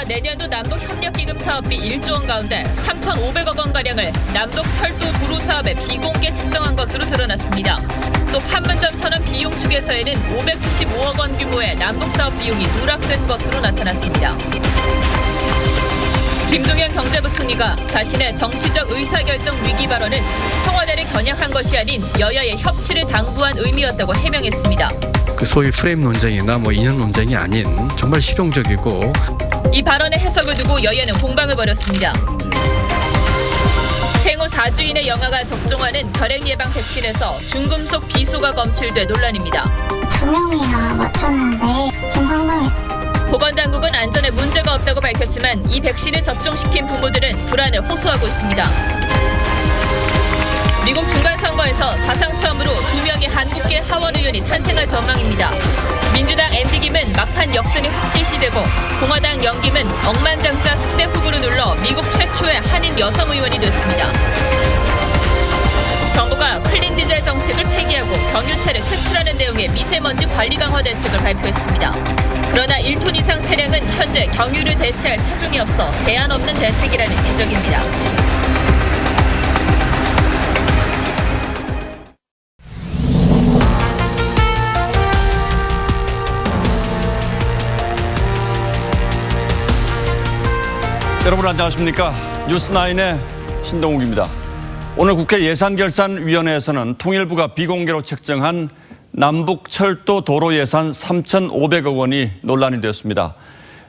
내년도 남북협력기금 사업비 1조 원 가운데 3,500억 원가량을 남북 철도 도로 사업에 비공개 책정한 것으로 드러났습니다. 또 판문점 선언 비용 축에서에는 575억 원 규모의 남북 사업 비용이 누락된 것으로 나타났습니다. 김동연 경제부총리가 자신의 정치적 의사결정 위기 발언은 청와대를 겨냥한 것이 아닌 여야의 협치를 당부한 의미였다고 해명했습니다. 그 소위 프레임 논쟁이나 이념 논쟁이 아닌 정말 실용적이고. 이 발언의 해석을 두고 여야는 공방을 벌였습니다. 생후 4주인의 영아가 접종하는 결핵 예방 백신에서 중금속 비소가 검출돼 논란입니다. 2명이나 맞췄는데 좀 황당했어. 보건당국은 안전에 문제가 없다고 밝혔지만 이 백신을 접종시킨 부모들은 불안을 호소하고 있습니다. 미국 중간선거에서 사상 처음으로 2명의 한국계 하원 의원이 탄생할 전망입니다. 민주당 앤디 김은 막판 역전이 확실시되고 공화당 영 김은 억만장자 3대 후보로 눌러 미국 최초의 한인 여성 의원이 됐습니다. 정부가 클린 디젤 정책을 폐기하고 경유차를 퇴출하는 내용의 미세먼지 관리 강화 대책을 발표했습니다. 그러나 1톤 이상 차량은 현재 경유를 대체할 차종이 없어 대안 없는 대책이라는 지적입니다. 여러분 안녕하십니까? 뉴스9의 신동욱입니다. 오늘 국회 예산결산위원회에서는 통일부가 비공개로 책정한 남북철도 도로 예산 3,500억 원이 논란이 되었습니다.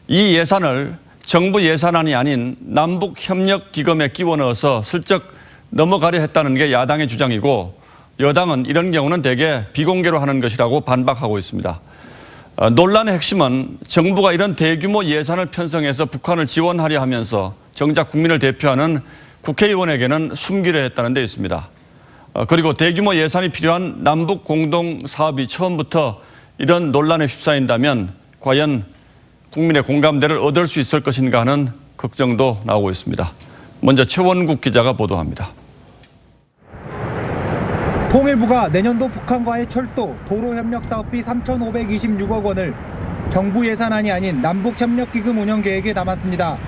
이 예산을 정부 예산안이 아닌 남북협력기금에 끼워 넣어서 슬쩍 넘어가려 했다는 게 야당의 주장이고 여당은 이런 경우는 대개 비공개로 하는 것이라고 반박하고 있습니다. 논란의 핵심은 정부가 이런 대규모 예산을 편성해서 북한을 지원하려 하면서 정작 국민을 대표하는 국회의원에게는 숨기려 했다는 데 있습니다. 그리고 대규모 예산이 필요한 남북 공동 사업이 처음부터 이런 논란에 휩싸인다면 과연 국민의 공감대를 얻을 수 있을 것인가 하는 걱정도 나오고 있습니다. 먼저 최원국 기자가 보도합니다. 통일부가 내년도 북한과의 철도, 도로 협력 사업비 3,526억 원을 정부 예산안이 아닌 남북협력기금 운영 계획에 담았습니다.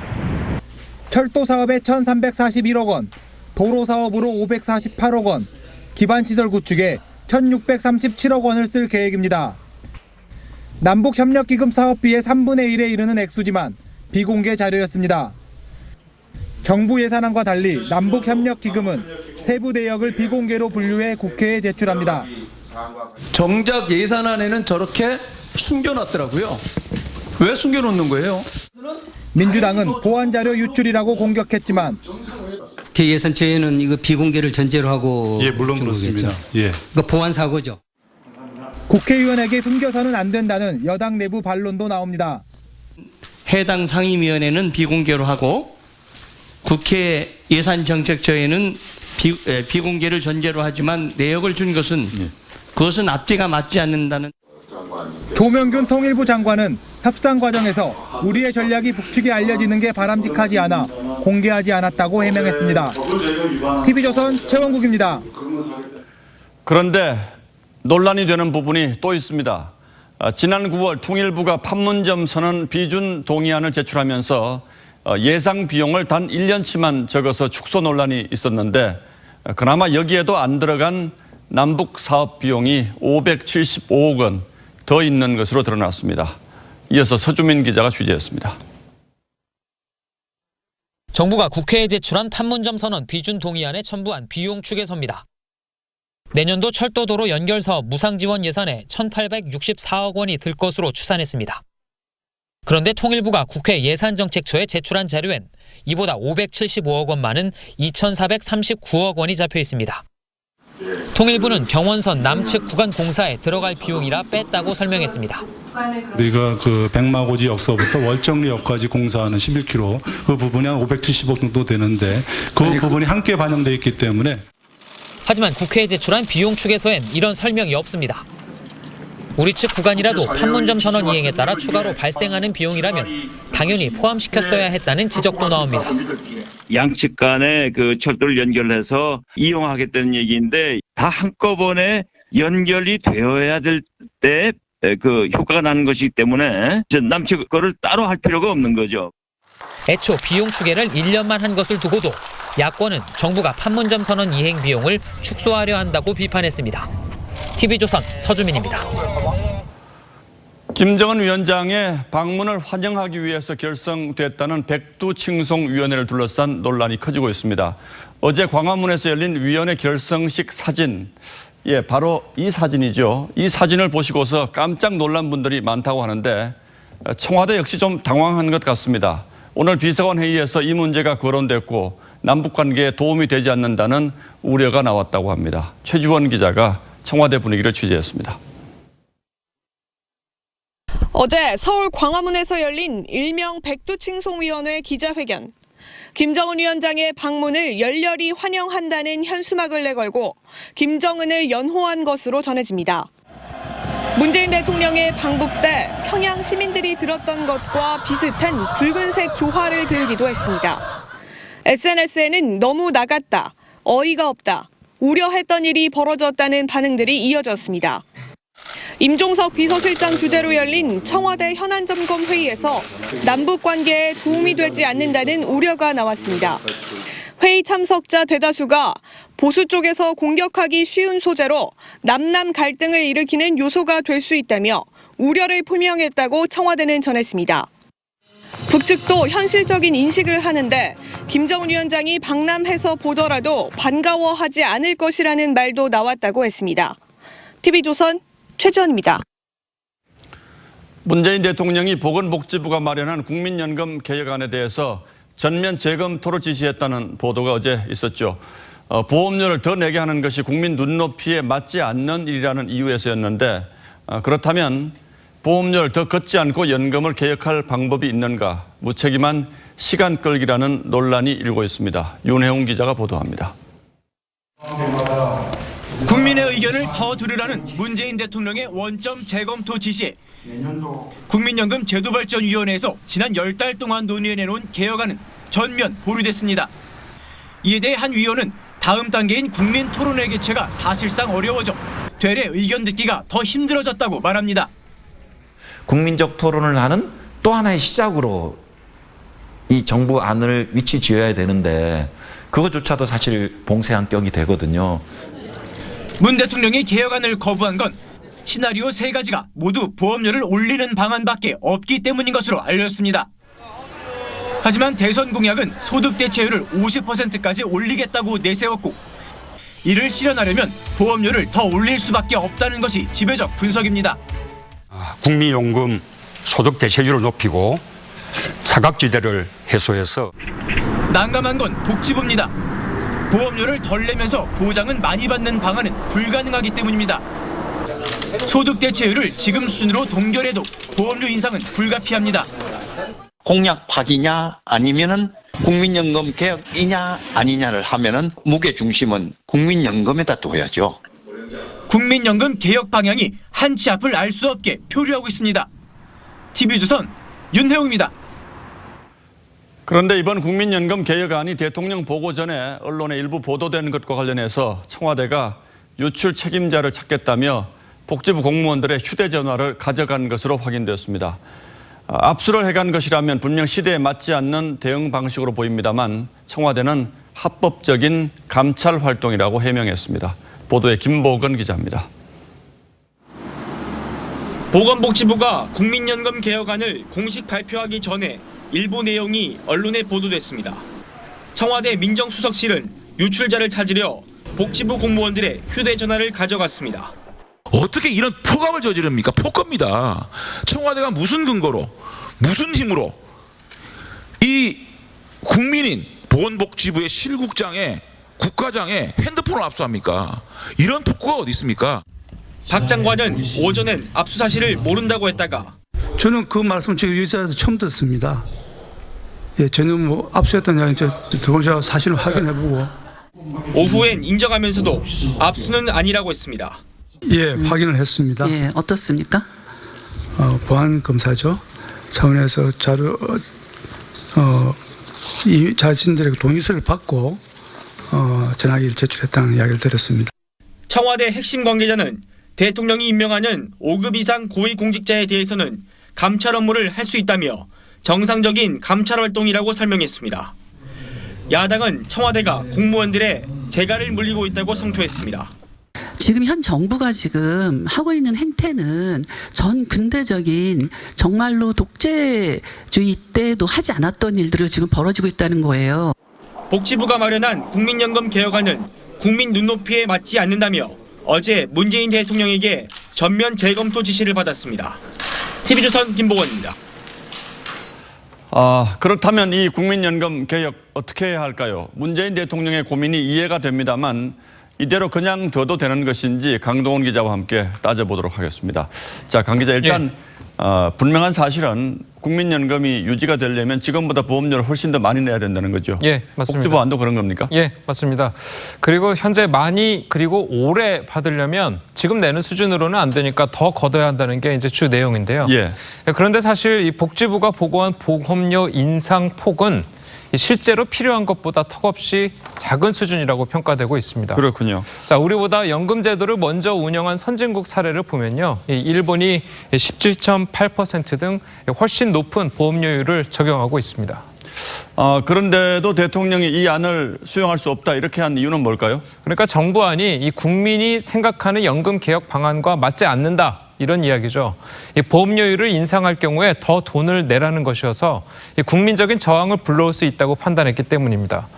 철도 사업에 1,341억 원, 도로 사업으로 548억 원, 기반시설 구축에 1,637억 원을 쓸 계획입니다. 남북협력기금 사업비의 3분의 1에 이르는 액수지만 비공개 자료였습니다. 정부 예산안과 달리 남북협력기금은 세부 내역을 비공개로 분류해 국회에 제출합니다. 정작 예산안에는 저렇게 숨겨놨더라고요. 왜 숨겨놓는 거예요? 민주당은 보안 자료 유출이라고 공격했지만 국회 예산처에는 이거 비공개를 전제로 하고 물론 그렇습니다. 그러니까 보안 사고죠. 국회의원에게 숨겨서는 안 된다는 여당 내부 반론도 나옵니다. 해당 상임위원회는 비공개로 하고 국회 예산정책처에는 비공개를 전제로 하지만 내역을 준 것은 그것은 앞뒤가 맞지 않는다는. 조명균 통일부 장관은 협상 과정에서 우리의 전략이 북측에 알려지는 게 바람직하지 않아 공개하지 않았다고 해명했습니다. TV조선 최원국입니다. 그런데 논란이 되는 부분이 또 있습니다. 지난 9월 통일부가 판문점 선언 비준 동의안을 제출하면서 예상 비용을 단 1년치만 적어서 축소 논란이 있었는데 그나마 여기에도 안 들어간 남북 사업 비용이 575억 원 더 있는 것으로 드러났습니다. 이어서 서주민 기자가 취재했습니다. 정부가 국회에 제출한 판문점 선언 비준 동의안에 첨부한 비용 추계서입니다. 내년도 철도도로 연결사업 무상지원 예산에 1,864억 원이 들 것으로 추산했습니다. 그런데 통일부가 국회 예산정책처에 제출한 자료엔 이보다 575억 원 많은 2,439억 원이 잡혀 있습니다. 통일부는 경원선 남측 구간 공사에 들어갈 비용이라 뺐다고 설명했습니다. 우리가 그 백마고지 역서부터 월정리역까지 공사하는 11km 그 부분이 한 570억 정도 되는데 그 부분이 함께 반영돼 있기 때문에. 하지만 국회에 제출한 비용 추계서엔 이런 설명이 없습니다. 우리 측 구간이라도 판문점 선언 이행에 따라 추가로 발생하는 비용이라면 당연히 포함시켰어야 했다는 지적도 나옵니다. 양측 간에 그 철도를 연결해서 이용하겠다는 얘기인데 다 한꺼번에 연결이 되어야 될 때 그 효과가 나는 것이기 때문에 남측 거를 따로 할 필요가 없는 거죠. 애초 비용 추계를 1년만 한 것을 두고도 야권은 정부가 판문점 선언 이행 비용을 축소하려 한다고 비판했습니다. TV조선 서주민입니다. 김정은 위원장의 방문을 환영하기 위해서 결성됐다는 백두칭송위원회를 둘러싼 논란이 커지고 있습니다. 어제 광화문에서 열린 위원회 결성식 사진, 바로 이 사진이죠. 이 사진을 보시고서 깜짝 놀란 분들이 많다고 하는데 청와대 역시 좀 당황한 것 같습니다. 오늘 비서관 회의에서 이 문제가 거론됐고 남북 관계에 도움이 되지 않는다는 우려가 나왔다고 합니다. 최지원 기자가 청와대 분위기를 취재했습니다. 어제 서울 광화문에서 열린 일명 백두칭송위원회 기자회견. 김정은 위원장의 방문을 열렬히 환영한다는 현수막을 내걸고 김정은을 연호한 것으로 전해집니다. 문재인 대통령의 방북 때 평양 시민들이 들었던 것과 비슷한 붉은색 조화를 들기도 했습니다. SNS에는 너무 나갔다, 어이가 없다, 우려했던 일이 벌어졌다는 반응들이 이어졌습니다. 임종석 비서실장 주재로 열린 청와대 현안점검 회의에서 남북 관계에 도움이 되지 않는다는 우려가 나왔습니다. 회의 참석자 대다수가 보수 쪽에서 공격하기 쉬운 소재로 남남 갈등을 일으키는 요소가 될 수 있다며 우려를 표명했다고 청와대는 전했습니다. 북측도 현실적인 인식을 하는데 김정은 위원장이 방남해서 보더라도 반가워하지 않을 것이라는 말도 나왔다고 했습니다. TV조선 최지원입니다. 문재인 대통령이 보건복지부가 마련한 국민연금 개혁안에 대해서 전면 재검토를 지시했다는 보도가 어제 있었죠. 보험료를 더 내게 하는 것이 국민 눈높이에 맞지 않는 일이라는 이유에서였는데 그렇다면 보험료를 더 걷지 않고 연금을 개혁할 방법이 있는가? 무책임한 시간 끌기라는 논란이 일고 있습니다. 윤혜웅 기자가 보도합니다. 국민의 의견을 더 들으라는 문재인 대통령의 원점 재검토 지시. 국민연금 제도발전위원회에서 지난 10달 동안 논의해내놓은 개혁안은 전면 보류됐습니다. 이에 대해 한 위원은 다음 단계인 국민토론회 개최가 사실상 어려워져 되레 의견 듣기가 더 힘들어졌다고 말합니다. 국민적 토론을 하는 또 하나의 시작으로 이 정부 안을 위치 지어야 되는데 그것조차도 사실 봉쇄한 격이 되거든요. 문 대통령이 개혁안을 거부한 건 시나리오 3가지가 모두 보험료를 올리는 방안밖에 없기 때문인 것으로 알려졌습니다. 하지만 대선 공약은 소득 대체율을 50%까지 올리겠다고 내세웠고 이를 실현하려면 보험료를 더 올릴 수밖에 없다는 것이 지배적 분석입니다. 국민연금 소득 대체율을 높이고 사각지대를 해소해서 난감한 건 복지부입니다. 보험료를 덜 내면서 보장은 많이 받는 방안은 불가능하기 때문입니다. 소득 대체율을 지금 수준으로 동결해도 보험료 인상은 불가피합니다. 공약 파기냐 아니면은 국민연금 개혁이냐 아니냐를 하면은 무게 중심은 국민연금에다 둬야죠. 국민연금 개혁 방향이 한치 앞을 알 수 없게 표류하고 있습니다. TV조선 윤혜웅입니다. 그런데 이번 국민연금 개혁안이 대통령 보고 전에 언론에 일부 보도된 것과 관련해서 청와대가 유출 책임자를 찾겠다며 복지부 공무원들의 휴대전화를 가져간 것으로 확인됐습니다. 압수를 해간 것이라면 분명 시대에 맞지 않는 대응 방식으로 보입니다만 청와대는 합법적인 감찰 활동이라고 해명했습니다. 보도에 김보건 기자입니다. 보건복지부가 국민연금 개혁안을 공식 발표하기 전에 일부 내용이 언론에 보도됐습니다. 청와대 민정수석실은 유출자를 찾으려 복지부 공무원들의 휴대전화를 가져갔습니다. 어떻게 이런 폭압을 저지릅니까? 폭거입니다. 청와대가 무슨 근거로, 무슨 힘으로 이 국민인 보건복지부의 실국장에 국가장에 핸드폰을 압수합니까? 이런 폭거가 어디 있습니까? 박 장관은 오전엔 압수 사실을 모른다고 했다가 저는 그 말씀 제가 여기서 처음 듣습니다. 전혀 압수했다는 이야기 제가 사실을 확인해보고 오후엔 인정하면서도 압수는 아니라고 했습니다. 확인을 했습니다. 어떻습니까? 보안 검사죠. 차원에서 자료 이 자신들에게 동의서를 받고 전화기를 제출했다는 이야기를 들었습니다. 청와대 핵심 관계자는 대통령이 임명하는 5급 이상 고위공직자에 대해서는 감찰 업무를 할 수 있다며 정상적인 감찰 활동이라고 설명했습니다. 야당은 청와대가 공무원들의 재갈을 물리고 있다고 성토했습니다. 지금 현 정부가 지금 하고 있는 행태는 전 근대적인 정말로 독재주의 때도 하지 않았던 일들을 지금 벌어지고 있다는 거예요. 복지부가 마련한 국민연금 개혁안은 국민 눈높이에 맞지 않는다며 어제 문재인 대통령에게 전면 재검토 지시를 받았습니다. TV조선 김보건입니다. 그렇다면 이 국민연금 개혁 어떻게 해야 할까요? 문재인 대통령의 고민이 이해가 됩니다만 이대로 그냥 둬도 되는 것인지 강동원 기자와 함께 따져보도록 하겠습니다. 자, 강 기자, 일단 분명한 사실은 국민연금이 유지가 되려면 지금보다 보험료를 훨씬 더 많이 내야 된다는 거죠. 예, 맞습니다. 복지부 안도 그런 겁니까? 예, 맞습니다. 그리고 현재 많이 그리고 오래 받으려면 지금 내는 수준으로는 안 되니까 더 걷어야 한다는 게 이제 주 내용인데요. 예. 그런데 사실 이 복지부가 보고한 보험료 인상 폭은 실제로 필요한 것보다 턱없이 작은 수준이라고 평가되고 있습니다. 그렇군요. 자, 우리보다 연금 제도를 먼저 운영한 선진국 사례를 보면요, 일본이 17.8% 등 훨씬 높은 보험료율을 적용하고 있습니다. 그런데도 대통령이 이 안을 수용할 수 없다 이렇게 한 이유는 뭘까요? 그러니까 정부안이 이 국민이 생각하는 연금 개혁 방안과 맞지 않는다, 이런 이야기죠. 이 보험료율을 인상할 경우에 더 돈을 내라는 것이어서 이 국민적인 저항을 불러올 수 있다고 판단했기 때문입니다.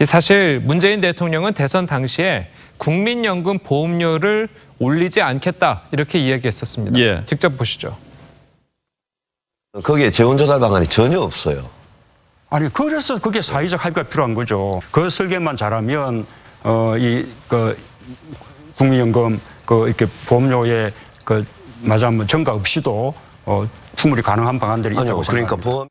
사실 문재인 대통령은 대선 당시에 국민연금 보험료를 올리지 않겠다 이렇게 이야기했었습니다. 예. 직접 보시죠. 거기에 재원조달 방안이 전혀 없어요. 아니, 그래서 그게 사회적 합의가 필요한 거죠. 그 설계만 잘하면 국민연금 이렇게 보험료에 맞아 증가 없이도 충분히 가능한 방안들이 있다고 생각합니다.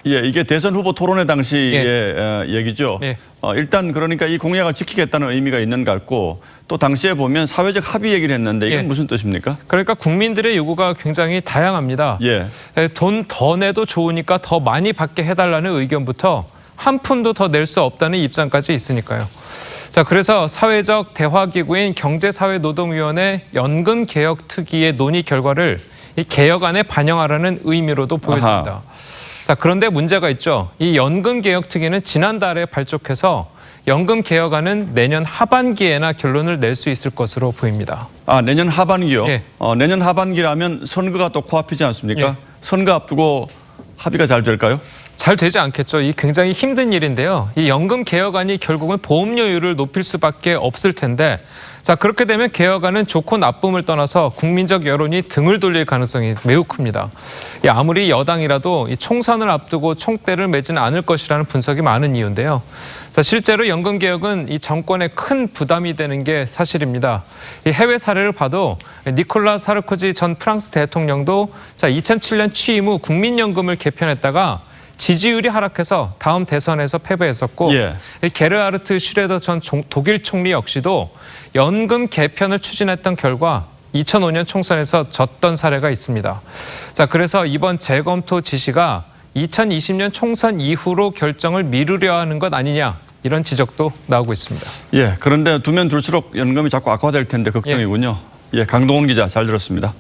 예, 이게 대선 후보 토론회 당시의 얘기죠. 예. 일단 그러니까 이 공약을 지키겠다는 의미가 있는 것 같고 또 당시에 보면 사회적 합의 얘기를 했는데 이게 무슨 뜻입니까? 그러니까 국민들의 요구가 굉장히 다양합니다. 예. 돈 더 내도 좋으니까 더 많이 받게 해달라는 의견부터 한 푼도 더 낼 수 없다는 입장까지 있으니까요. 자, 그래서 사회적 대화기구인 경제사회노동위원회 연금개혁특위의 논의 결과를 이 개혁안에 반영하라는 의미로도 보여집니다. 아하. 자, 그런데 문제가 있죠. 이 연금개혁특위는 지난달에 발족해서 연금개혁안은 내년 하반기에나 결론을 낼 수 있을 것으로 보입니다. 내년 하반기요? 예. 내년 하반기라면 선거가 또 코앞이지 않습니까? 예. 선거 앞두고 합의가 잘 될까요? 잘 되지 않겠죠. 이 굉장히 힘든 일인데요. 이 연금 개혁안이 결국은 보험료율을 높일 수밖에 없을 텐데, 자, 그렇게 되면 개혁안은 좋고 나쁨을 떠나서 국민적 여론이 등을 돌릴 가능성이 매우 큽니다. 아무리 여당이라도 이 총선을 앞두고 총대를 매지는 않을 것이라는 분석이 많은 이유인데요. 자, 실제로 연금 개혁은 이 정권에 큰 부담이 되는 게 사실입니다. 이 해외 사례를 봐도 니콜라 사르코지 전 프랑스 대통령도 2007년 취임 후 국민연금을 개편했다가 지지율이 하락해서 다음 대선에서 패배했었고, 예. 게르하르트 슈레더 전 독일 총리 역시도 연금 개편을 추진했던 결과 2005년 총선에서 졌던 사례가 있습니다. 자, 그래서 이번 재검토 지시가 2020년 총선 이후로 결정을 미루려 하는 것 아니냐, 이런 지적도 나오고 있습니다. 예, 그런데 두면 둘수록 연금이 자꾸 악화될 텐데 걱정이군요. 예, 강동원 기자 잘 들었습니다.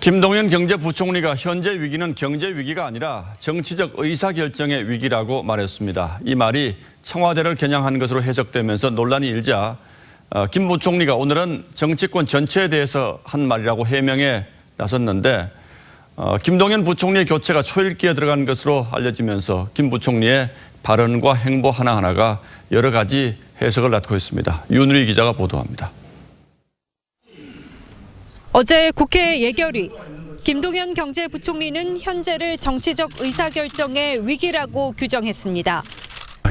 김동연 경제부총리가 현재 위기는 경제 위기가 아니라 정치적 의사결정의 위기라고 말했습니다. 이 말이 청와대를 겨냥한 것으로 해석되면서 논란이 일자 김 부총리가 오늘은 정치권 전체에 대해서 한 말이라고 해명에 나섰는데 김동연 부총리의 교체가 초읽기에 들어간 것으로 알려지면서 김 부총리의 발언과 행보 하나하나가 여러 가지 해석을 낳고 있습니다. 윤우리 기자가 보도합니다. 어제 국회 예결위, 김동연 경제부총리는 현재를 정치적 의사결정의 위기라고 규정했습니다.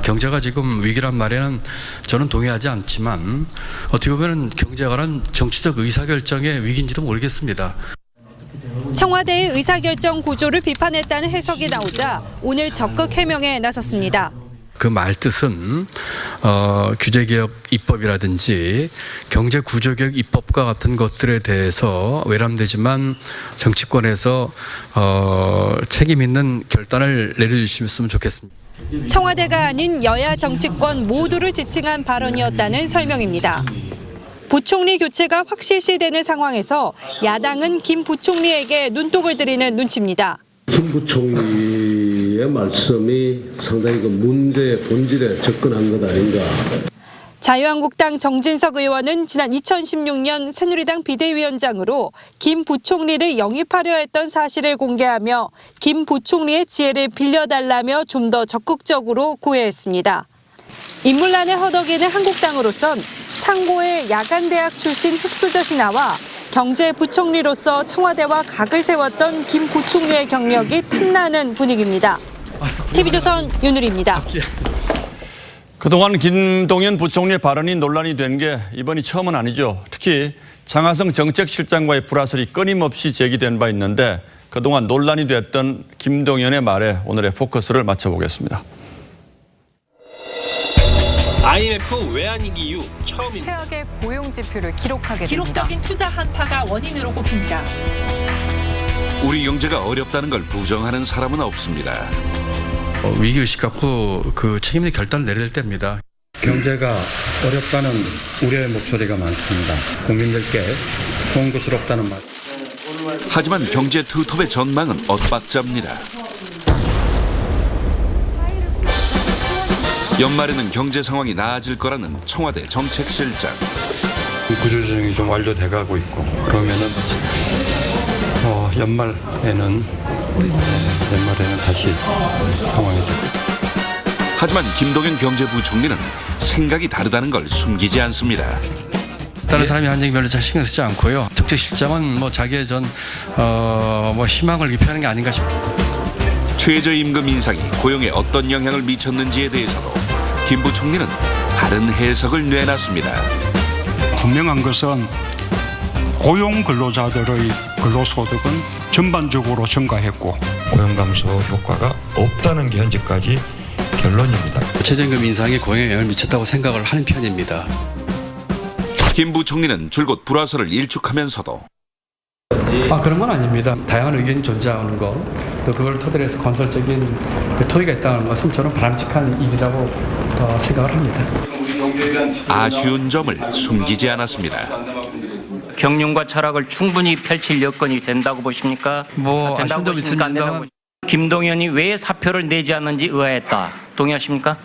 경제가 지금 위기란 말에는 저는 동의하지 않지만 어떻게 보면 경제가란 정치적 의사결정의 위기인지도 모르겠습니다. 청와대의 의사결정 구조를 비판했다는 해석이 나오자 오늘 적극 해명에 나섰습니다. 그 말뜻은 규제개혁 입법이라든지 경제구조개혁 입법과 같은 것들에 대해서 외람되지만 정치권에서 책임 있는 결단을 내려주셨으면 좋겠습니다. 청와대가 아닌 여야 정치권 모두를 지칭한 발언이었다는 설명입니다. 부총리 교체가 확실시되는 상황에서 야당은 김 부총리에게 눈독을 들이는 눈치입니다. 김 부총리의 말씀이 상당히 그 문제의 본질에 접근한 것 아닌가. 자유한국당 정진석 의원은 지난 2016년 새누리당 비대위원장으로 김 부총리를 영입하려 했던 사실을 공개하며 김 부총리의 지혜를 빌려달라며 좀 더 적극적으로 고해했습니다. 인물난에 허덕이는 한국당으로선 상고의 야간대학 출신 흑수저시 나와 경제부총리로서 청와대와 각을 세웠던 김 부총리의 경력이 탐나는 분위기입니다. TV조선 윤우리입니다. 그동안 김동연 부총리의 발언이 논란이 된 게 이번이 처음은 아니죠. 특히 장하성 정책실장과의 불화설이 끊임없이 제기된 바 있는데 그동안 논란이 됐던 김동연의 말에 오늘의 포커스를 맞춰보겠습니다. IMF 외환위기 이후 처음입니다. 최악의 고용 지표를 기록하게 됩니다. 기록적인 투자 한파가 원인으로 꼽힙니다. 우리 경제가 어렵다는 걸 부정하는 사람은 없습니다. 위기의식 갖고 그 책임 있는 결단을 내려야 될 때입니다. 경제가 어렵다는 우려의 목소리가 많습니다. 국민들께 송구스럽다는 말. 하지만 경제 투톱의 전망은 엇박자입니다. 연말에는 경제 상황이 나아질 거라는 청와대 정책실장. 구조조정이 좀 완료돼가고 있고 그러면은 연말에는 다시 상황이 되고. 하지만 김동연 경제부총리는 생각이 다르다는 걸 숨기지 않습니다. 다른 사람이 한 얘기 별로 잘 신경 쓰지 않고요. 정책실장은 뭐 자기의 희망을 기표하는 게 아닌가 싶습니다. 최저임금 인상이 고용에 어떤 영향을 미쳤는지에 대해서도 김 부총리는 다른 해석을 내놨습니다. 분명한 것은 고용 근로자들의 근로소득은 전반적으로 증가했고 고용 감소 효과가 없다는 게 현재까지 결론입니다. 최저임금 인상이 고용에 영향을 미쳤다고 생각을 하는 편입니다. 김 부총리는 줄곧 불화설을 일축하면서도 그런 건 아닙니다. 다양한 의견이 존재하는 것, 또 그걸 토대로 해서 건설적인 토의가 있다는 것은 저는 바람직한 일이라고 생각을 합니다. 아쉬운 점을 숨기지 않았습니다. 경륜과 철학을 충분히 펼칠 여건이 된다고 보십니까? 아쉬운 점 있습니다. 김동연이 왜 사표를 내지 않는지 의아했다. 동의하십니까?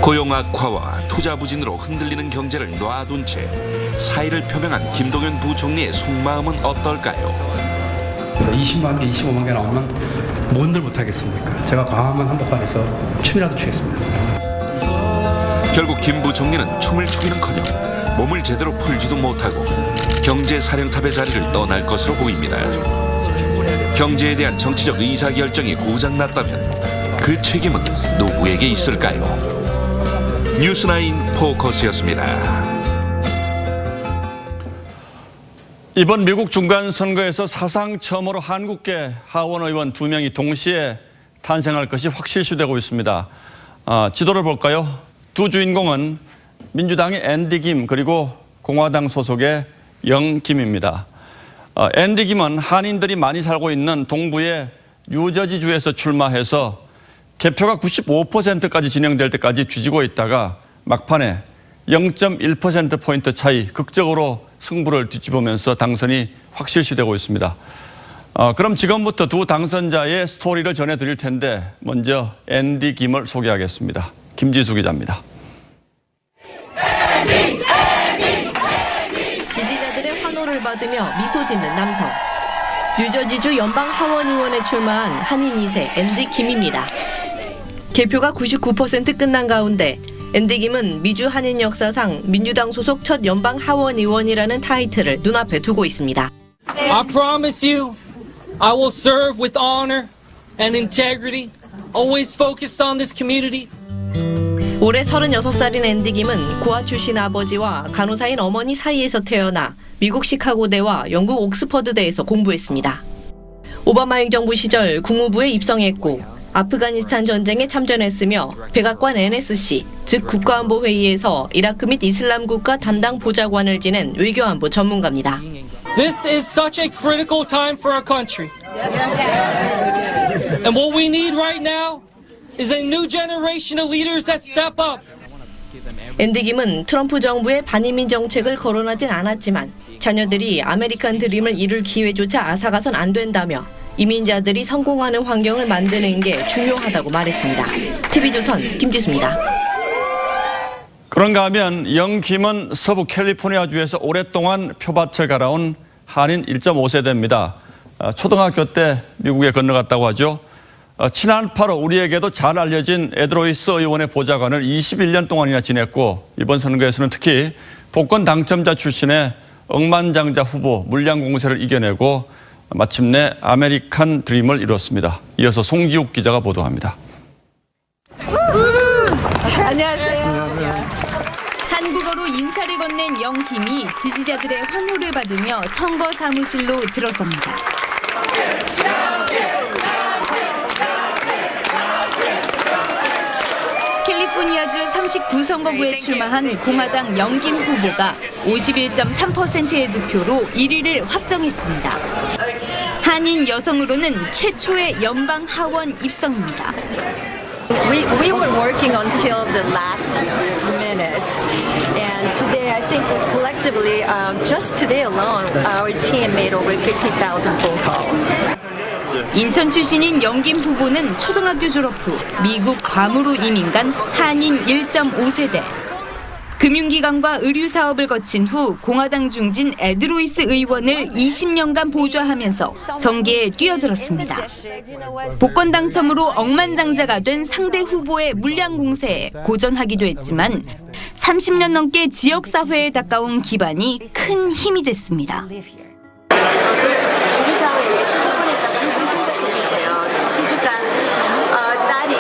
고용 악화와 투자 부진으로 흔들리는 경제를 놔둔 채 사의를 표명한 김동연 부총리의 속마음은 어떨까요? 20만 개, 25만 개 나오면 뭔들 못하겠습니까? 제가 광화문 한복판에서 춤이라도 추겠습니다. 결국 김 부총리는 춤을 추기는커녕 몸을 제대로 풀지도 못하고 경제사령탑의 자리를 떠날 것으로 보입니다. 경제에 대한 정치적 의사결정이 고장났다면 그 책임은 누구에게 있을까요? 뉴스9 포커스였습니다. 이번 미국 중간선거에서 사상 처음으로 한국계 하원 의원 2명이 동시에 탄생할 것이 확실시되고 있습니다. 지도를 볼까요? 두 주인공은 민주당의 앤디 김 그리고 공화당 소속의 영 김입니다. 앤디 김은 한인들이 많이 살고 있는 동부의 뉴저지주에서 출마해서 개표가 95%까지 진행될 때까지 뒤지고 있다가 막판에 0.1%포인트 차이 극적으로 승부를 뒤집으면서 당선이 확실시되고 있습니다. 그럼 지금부터 두 당선자의 스토리를 전해드릴 텐데 먼저 앤디 김을 소개하겠습니다. 김지수 기자입니다. 지지자들의 환호를 받으며 미소 짓는 남성. 뉴저지주 연방 하원 의원에 출마한 한인 2세 앤디 김입니다. 개표가 99% 끝난 가운데 앤디 김은 미주 한인 역사상 민주당 소속 첫 연방 하원 의원이라는 타이틀을 눈앞에 두고 있습니다. I promise you, I will serve with honor and integrity, always focused on this community. 올해 36살인 앤디 김은 고아 출신 아버지와 간호사인 어머니 사이에서 태어나 미국 시카고대와 영국 옥스퍼드대에서 공부했습니다. 오바마 행정부 시절 국무부에 입성했고 아프가니스탄 전쟁에 참전했으며 백악관 NSC, 즉 국가안보회의에서 이라크 및 이슬람 국가 담당 보좌관을 지낸 외교안보 전문가입니다. This is such a critical time for our country. And what we need right now is a new generation of leaders that step up. 앤디 김은 트럼프 정부의 반이민 정책을 거론하진 않았지만 자녀들이 아메리칸 드림을 이룰 기회조차 앗아가선 안 된다며 이민자들이 성공하는 환경을 만드는 게 중요하다고 말했습니다. TV조선 김지수입니다. 그런가 하면 영 김은 서부 캘리포니아주에서 오랫동안 표밭을 갈아온 한인 1.5세대입니다. 초등학교 때 미국에 건너갔다고 하죠. 지난 8월 우리에게도 잘 알려진 에드로이스 의원의 보좌관을 21년 동안이나 지냈고 이번 선거에서는 특히 복권 당첨자 출신의 억만장자 후보 물량 공세를 이겨내고 마침내 아메리칸 드림을 이뤘습니다. 이어서 송지욱 기자가 보도합니다. 안녕하세요. 한국어로 인사를 건넨 영김이 지지자들의 환호를 받으며 선거 사무실로 들어섭니다. 캘리포니아주 39선거구에 출마한 공화당 영김 후보가 51.3%의 득표로 1위를 확정했습니다. 한인 여성으로는 최초의 연방 하원 입성입니다. We were working until the last minute, and today I think collectively, just today alone, our team made over 50,000 phone calls. 인천 출신인 영김 후보는 초등학교 졸업 후 미국 괌으로 이민 간 한인 1.5세대. 금융기관과 의류사업을 거친 후 공화당 중진 에드로이스 의원을 20년간 보좌하면서 정계에 뛰어들었습니다. 복권 당첨으로 억만장자가 된 상대 후보의 물량 공세에 고전하기도 했지만 30년 넘게 지역사회에 가까운 기반이 큰 힘이 됐습니다. 주류사회에 시주권에다가 항상 생각해 주세요. 시주간 딸이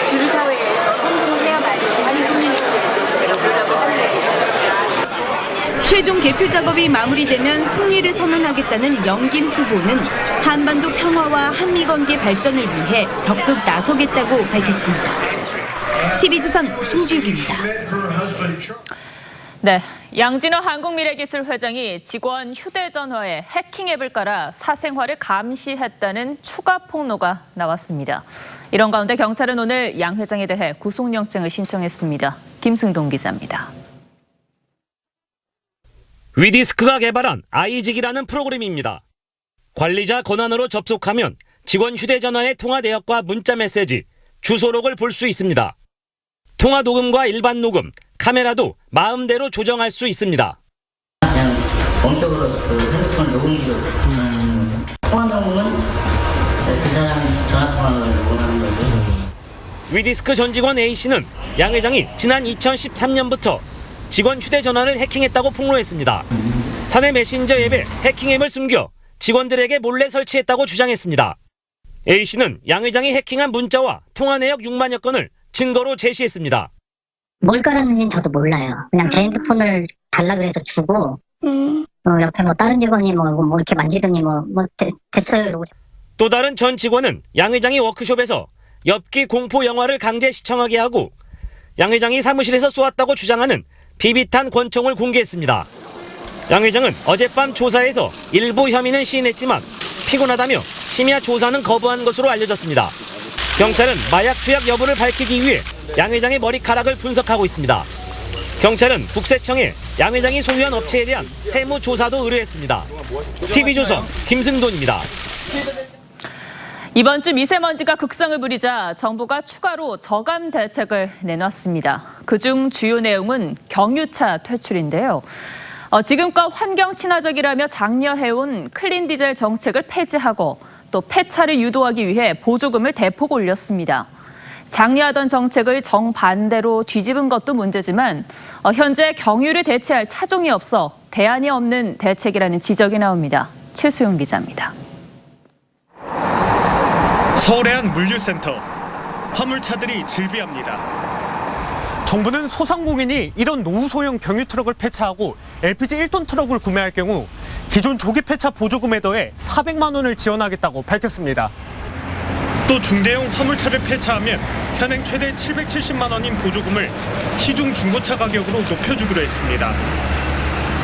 주류사회에서 성공을 해야만이 한인 커뮤니티에도 제가 보답을 하는 얘기입니다. 최종 개표 작업이 마무리되면 승리를 선언하겠다는 영김 후보는 한반도 평화와 한미관계 발전을 위해 적극 나서겠다고 밝혔습니다. TV조선 송지욱입니다. 네, 양진호 한국미래기술 회장이 직원 휴대전화에 해킹 앱을 깔아 사생활을 감시했다는 추가 폭로가 나왔습니다. 이런 가운데 경찰은 오늘 양 회장에 대해 구속영장을 신청했습니다. 김승동 기자입니다. 위디스크가 개발한 아이직이라는 프로그램입니다. 관리자 권한으로 접속하면 직원 휴대전화의 통화 내역과 문자 메시지, 주소록을 볼 수 있습니다. 통화 녹음과 일반 녹음, 카메라도 마음대로 조정할 수 있습니다. 그냥 원격으로 그 핸드폰 녹음기로 전화하는 거죠. 통화 녹음은 그 사람 전화 통화를 녹음하는 거죠. 위디스크 전 직원 A씨는 양 회장이 지난 2013년부터 직원 휴대전화를 해킹했다고 폭로했습니다. 사내 메신저 앱에 해킹앱을 숨겨 직원들에게 몰래 설치했다고 주장했습니다. A씨는 양 회장이 해킹한 문자와 통화 내역 6만여 건을 증거로 제시했습니다. 뭘 깔았는지는 저도 몰라요. 그냥 제 핸드폰을 달라 그래서 주고 옆에 뭐 다른 직원이 뭐 이렇게 만지더니 됐어요 이러고. 또 다른 전 직원은 양 회장이 워크숍에서 엽기 공포 영화를 강제 시청하게 하고 양 회장이 사무실에서 쏘았다고 주장하는 비비탄 권총을 공개했습니다. 양 회장은 어젯밤 조사에서 일부 혐의는 시인했지만 피곤하다며 심야 조사는 거부한 것으로 알려졌습니다. 경찰은 마약 투약 여부를 밝히기 위해 양 회장의 머리카락을 분석하고 있습니다. 경찰은 국세청에 양 회장이 소유한 업체에 대한 세무 조사도 의뢰했습니다. TV조선 김승돈입니다. 이번 주 미세먼지가 극상을 부리자 정부가 추가로 저감 대책을 내놨습니다. 그중 주요 내용은 경유차 퇴출인데요. 지금껏 환경 친화적이라며 장려해온 클린 디젤 정책을 폐지하고 또 폐차를 유도하기 위해 보조금을 대폭 올렸습니다. 장려하던 정책을 정반대로 뒤집은 것도 문제지만 현재 경유를 대체할 차종이 없어 대안이 없는 대책이라는 지적이 나옵니다. 최수용 기자입니다. 서울의 한 물류센터. 화물차들이 즐비합니다. 정부는 소상공인이 이런 노후소형 경유트럭을 폐차하고 LPG 1톤 트럭을 구매할 경우 기존 조기 폐차 보조금에 더해 400만 원을 지원하겠다고 밝혔습니다. 또 중대형 화물차를 폐차하면 현행 최대 770만 원인 보조금을 시중 중고차 가격으로 높여주기로 했습니다.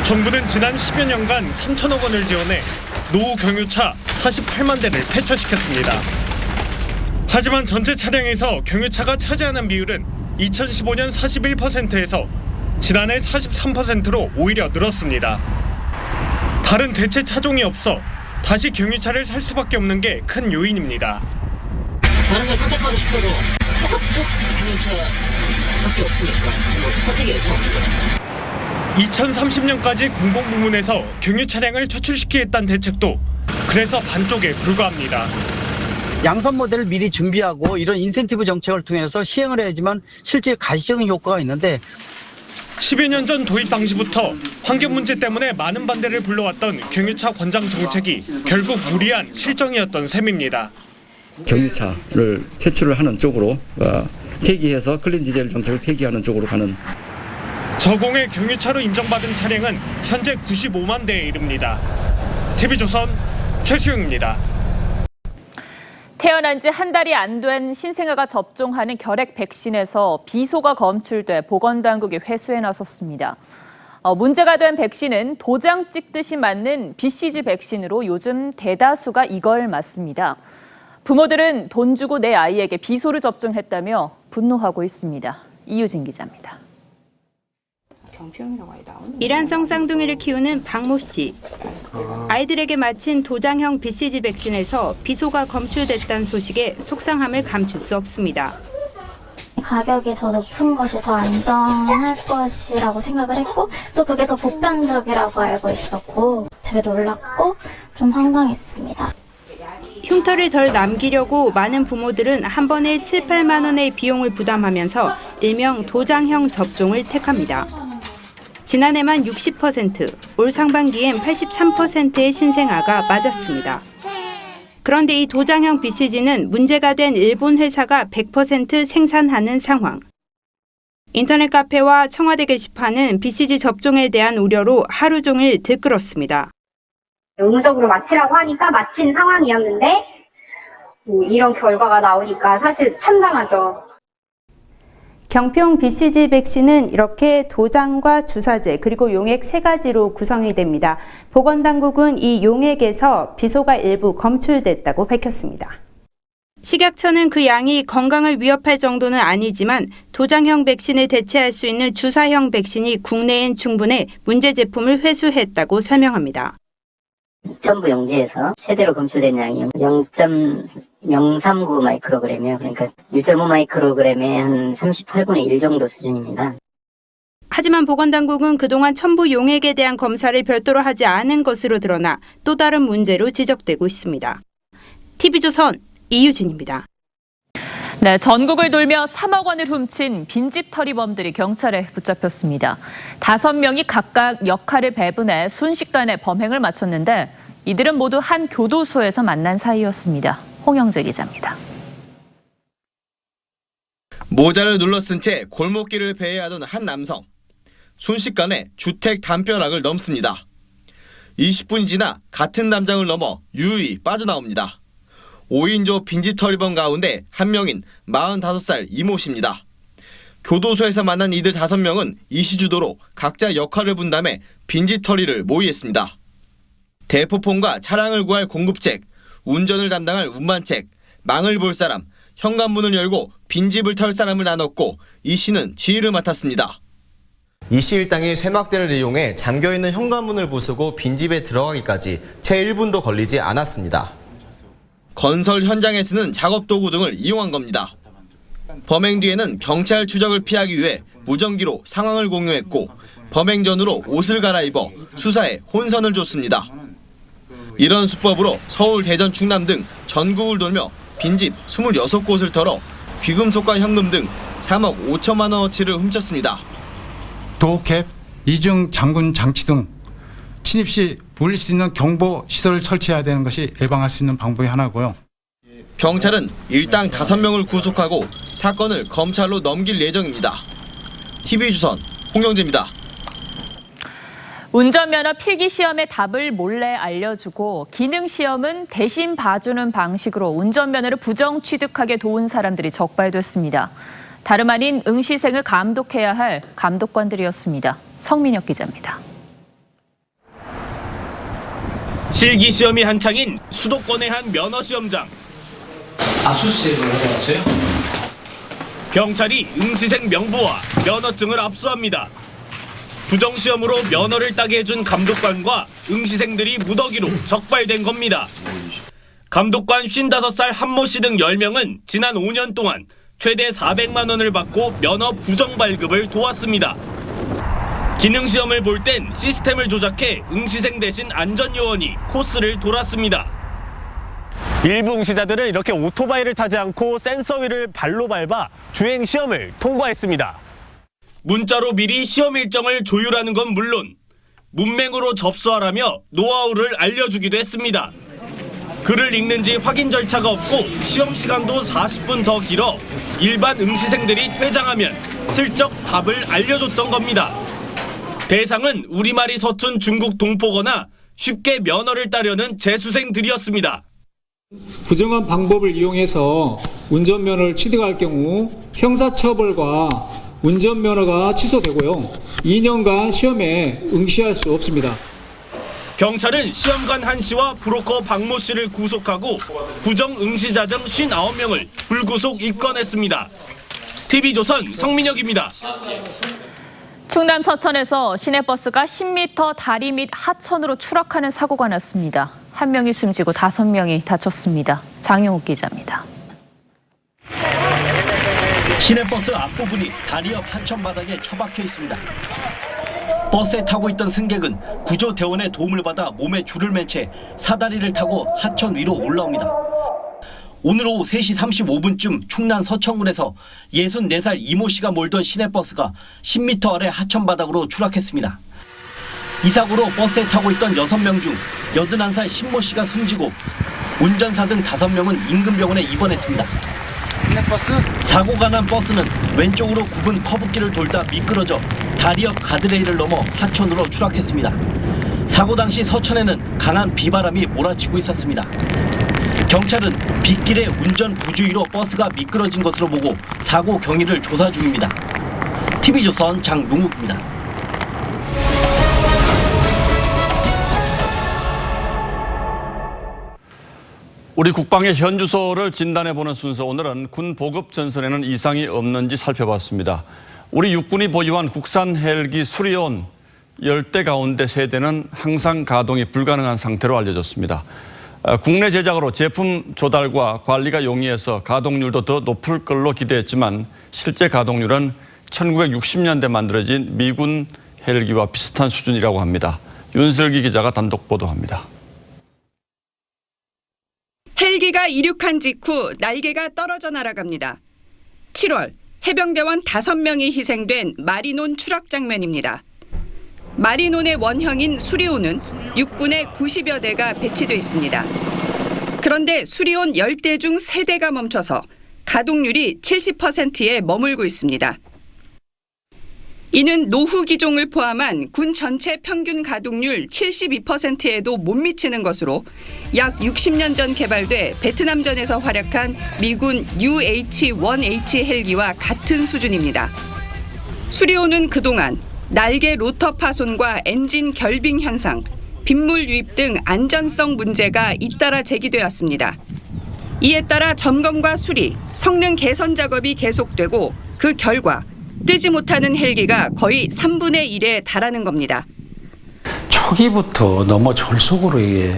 정부는 지난 10여 년간 3천억 원을 지원해 노후 경유차 48만 대를 폐차시켰습니다. 하지만 전체 차량에서 경유차가 차지하는 비율은 2015년 41%에서 지난해 43%로 오히려 늘었습니다. 다른 대체 차종이 없어 다시 경유차를 살 수밖에 없는 게 큰 요인입니다. 다른 걸 선택하고 싶어도 경유차밖에 없으니까 선택이죠. 2030년까지 공공부문에서 경유 차량을 퇴출시키겠다는 대책도 그래서 반쪽에 불과합니다. 양산 모델을 미리 준비하고 이런 인센티브 정책을 통해서 시행을 해야지만 실제 가시적인 효과가 있는데 10여 년 전 도입 당시부터 환경 문제 때문에 많은 반대를 불러왔던 경유차 권장 정책이 결국 무리한 실정이었던 셈입니다. 경유차를 퇴출을 하는 쪽으로 폐기해서 클린 디젤 정책을 폐기하는 쪽으로 가는. 저공해 경유차로 인정받은 차량은 현재 95만 대에 이릅니다. TV조선 최수영입니다. 태어난 지 한 달이 안 된 신생아가 접종하는 결핵 백신에서 비소가 검출돼 보건당국이 회수에 나섰습니다. 문제가 된 백신은 도장 찍듯이 맞는 BCG 백신으로 요즘 대다수가 이걸 맞습니다. 부모들은 돈 주고 내 아이에게 비소를 접종했다며 분노하고 있습니다. 이유진 기자입니다. 이란성 쌍둥이를 키우는 박모 씨. 아이들에게 맞힌 도장형 BCG 백신에서 비소가 검출됐다는 소식에 속상함을 감출 수 없습니다. 가격이 더 높은 것이 더 안전할 것이라고 생각을 했고 또 그게 더 보편적이라고 알고 있었고 되게 놀랐고 좀 황당했습니다. 흉터를 덜 남기려고 많은 부모들은 한 번에 7, 8만 원의 비용을 부담하면서 일명 도장형 접종을 택합니다. 지난해만 60%, 올 상반기엔 83%의 신생아가 맞았습니다. 그런데 이 도장형 BCG는 문제가 된 일본 회사가 100% 생산하는 상황. 인터넷 카페와 청와대 게시판은 BCG 접종에 대한 우려로 하루 종일 들끓었습니다. 의무적으로 마치라고 하니까 마친 상황이었는데 이런 결과가 나오니까 사실 참담하죠. 경평 BCG 백신은 이렇게 도장과 주사제 그리고 용액 3가지로 구성이 됩니다. 보건당국은 이 용액에서 비소가 일부 검출됐다고 밝혔습니다. 식약처는 그 양이 건강을 위협할 정도는 아니지만 도장형 백신을 대체할 수 있는 주사형 백신이 국내엔 충분해 문제 제품을 회수했다고 설명합니다. 정부 용지에서 최대로 검출된 양이 0.039 마이크로그램이에요. 그러니까 1.5 마이크로그램의 한 38분의 1 정도 수준입니다. 하지만 보건당국은 그동안 첨부 용액에 대한 검사를 별도로 하지 않은 것으로 드러나 또 다른 문제로 지적되고 있습니다. TV조선 이유진입니다. 네, 전국을 돌며 3억 원을 훔친 빈집 털이범들이 경찰에 붙잡혔습니다. 5명이 각각 역할을 배분해 순식간에 범행을 마쳤는데 이들은 모두 한 교도소에서 만난 사이였습니다. 홍영재 기자입니다. 모자를 눌러쓴 채 골목길을 배회하던 한 남성. 순식간에 주택 담벼락을 넘습니다. 20분이 지나 같은 담장을 넘어 유유히 빠져나옵니다. 5인조 빈집 털이범 가운데 한 명인 45살 이모 씨입니다. 교도소에서 만난 이들 5명은 이시주도로 각자 역할을 분담해 빈집 털이를 모의했습니다. 대포폰과 차량을 구할 공급책, 운전을 담당할 운반책, 망을 볼 사람, 현관문을 열고 빈집을 털 사람을 나눴고 이 씨는 지휘를 맡았습니다. 이 씨 일당이 쇠막대를 이용해 잠겨있는 현관문을 부수고 빈집에 들어가기까지 채 1분도 걸리지 않았습니다. 건설 현장에 쓰는 작업도구 등을 이용한 겁니다. 범행 뒤에는 경찰 추적을 피하기 위해 무전기로 상황을 공유했고 범행 전으로 옷을 갈아입어 수사에 혼선을 줬습니다. 이런 수법으로 서울, 대전, 충남 등 전국을 돌며 빈집 26곳을 털어 귀금속과 현금 등 3억 5천만 원어치를 훔쳤습니다. 도캡, 이중 장군 장치 등 침입 시 울릴 수 있는 경보 시설을 설치해야 되는 것이 예방할 수 있는 방법이 하나고요. 경찰은 일당 5명을 구속하고 사건을 검찰로 넘길 예정입니다. TV조선 홍영재입니다. 운전면허 필기시험의 답을 몰래 알려주고 기능시험은 대신 봐주는 방식으로 운전면허를 부정 취득하게 도운 사람들이 적발됐습니다. 다름 아닌 응시생을 감독해야 할 감독관들이었습니다. 성민혁 기자입니다. 실기 시험이 한창인 수도권의 한 면허 시험장. 압수수색을 하러 왔어요? 경찰이 응시생 명부와 면허증을 압수합니다. 부정시험으로 면허를 따게 해준 감독관과 응시생들이 무더기로 적발된 겁니다. 감독관 55살 한모 씨 등 10명은 지난 5년 동안 최대 400만 원을 받고 면허 부정 발급을 도왔습니다. 기능시험을 볼 땐 시스템을 조작해 응시생 대신 안전요원이 코스를 돌았습니다. 일부 응시자들은 이렇게 오토바이를 타지 않고 센서 위를 발로 밟아 주행 시험을 통과했습니다. 문자로 미리 시험 일정을 조율하는 건 물론 문맹으로 접수하라며 노하우를 알려주기도 했습니다. 글을 읽는지 확인 절차가 없고 시험 시간도 40분 더 길어 일반 응시생들이 퇴장하면 슬쩍 답을 알려줬던 겁니다. 대상은 우리말이 서툰 중국 동포거나 쉽게 면허를 따려는 재수생들이었습니다. 부정한 방법을 이용해서 운전면허를 취득할 경우 형사처벌과 운전면허가 취소되고요. 2년간 시험에 응시할 수 없습니다. 경찰은 시험관 한 씨와 브로커 박모 씨를 구속하고 부정 응시자 등 59명을 불구속 입건했습니다. TV조선 성민혁입니다. 충남 서천에서 시내버스가 10m 다리 및 하천으로 추락하는 사고가 났습니다. 1명이 숨지고 5명이 다쳤습니다. 장용욱 기자입니다. 시내버스 앞부분이 다리 옆 하천 바닥에 처박혀 있습니다. 버스에 타고 있던 승객은 구조대원의 도움을 받아 몸에 줄을 맨 채 사다리를 타고 하천 위로 올라옵니다. 오늘 오후 3시 35분쯤 충남 서천군에서 64살 이모 씨가 몰던 시내버스가 10m 아래 하천 바닥으로 추락했습니다. 이 사고로 버스에 타고 있던 6명 중 81살 신모 씨가 숨지고 운전사 등 5명은 인근병원에 입원했습니다. 사고가 난 버스는 왼쪽으로 굽은 커브길을 돌다 미끄러져 다리 옆 가드레일을 넘어 하천으로 추락했습니다. 사고 당시 서천에는 강한 비바람이 몰아치고 있었습니다. 경찰은 빗길에 운전 부주의로 버스가 미끄러진 것으로 보고 사고 경위를 조사 중입니다. TV조선 장용욱입니다. 우리 국방의 현주소를 진단해보는 순서, 오늘은 군 보급 전선에는 이상이 없는지 살펴봤습니다. 우리 육군이 보유한 국산 헬기 수리온 10대 가운데 3대는 항상 가동이 불가능한 상태로 알려졌습니다. 국내 제작으로 제품 조달과 관리가 용이해서 가동률도 더 높을 걸로 기대했지만 실제 가동률은 1960년대 만들어진 미군 헬기와 비슷한 수준이라고 합니다. 윤슬기 기자가 단독 보도합니다. 헬기가 이륙한 직후 날개가 떨어져 날아갑니다. 7월 해병대원 5명이 희생된 마리논 추락 장면입니다. 마리논의 원형인 수리온은 육군에 90여 대가 배치돼 있습니다. 그런데 수리온 10대 중 3대가 멈춰서 가동률이 70%에 머물고 있습니다. 이는 노후 기종을 포함한 군 전체 평균 가동률 72%에도 못 미치는 것으로 약 60년 전 개발돼 베트남전에서 활약한 미군 UH-1H 헬기와 같은 수준입니다. 수리온은 그동안 날개 로터 파손과 엔진 결빙 현상, 빗물 유입 등 안전성 문제가 잇따라 제기되었습니다. 이에 따라 점검과 수리, 성능 개선 작업이 계속되고 그 결과 뜨지 못하는 헬기가 거의 3분의 1에 달하는 겁니다. 초기부터 너무 졸속으로 이게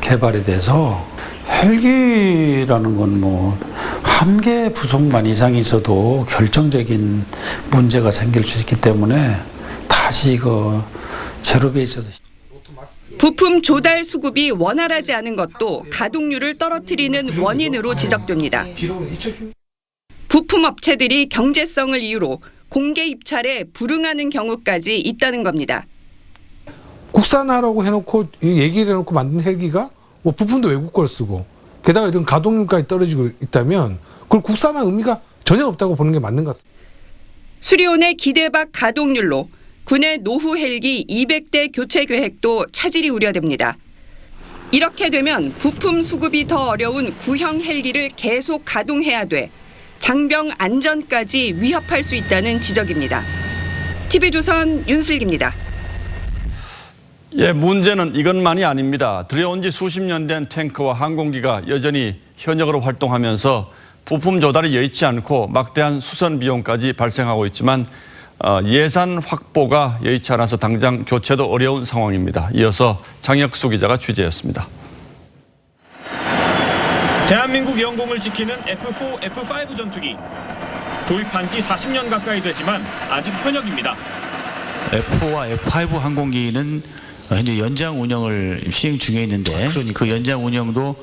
개발이 돼서 헬기라는 건 뭐 한 개 부속만 이상이 있어도 결정적인 문제가 생길 수 있기 때문에 다시 제로 베이스에서 부품 조달 수급이 원활하지 않은 것도 가동률을 떨어뜨리는 원인으로 지적됩니다. 부품 업체들이 경제성을 이유로 공개 입찰에 불응하는 경우까지 있다는 겁니다. 국산화라고 해놓고 얘기를 해놓고 만든 헬기가 뭐 부품도 외국 걸 쓰고 게다가 이런 가동률까지 떨어지고 있다면 그걸 국산화 의미가 전혀 없다고 보는 게 맞는 것 같습니다. 수리온의 기대박 가동률로 군의 노후 헬기 200대 교체 계획도 차질이 우려됩니다. 이렇게 되면 부품 수급이 더 어려운 구형 헬기를 계속 가동해야 돼 장병 안전까지 위협할 수 있다는 지적입니다. TV조선 윤슬기입니다. 예, 문제는 이것만이 아닙니다. 들여온 지 수십 년 된 탱크와 항공기가 여전히 현역으로 활동하면서 부품 조달이 여의치 않고 막대한 수선 비용까지 발생하고 있지만 예산 확보가 여의치 않아서 당장 교체도 어려운 상황입니다. 이어서 장혁수 기자가 취재했습니다. 대한민국 영공을 지키는 F4, F5 전투기. 도입한 지 40년 가까이 되지만 아직 현역입니다. F4와 F5 항공기는 현재 연장 운영을 시행 중에 있는데 그 연장 운영도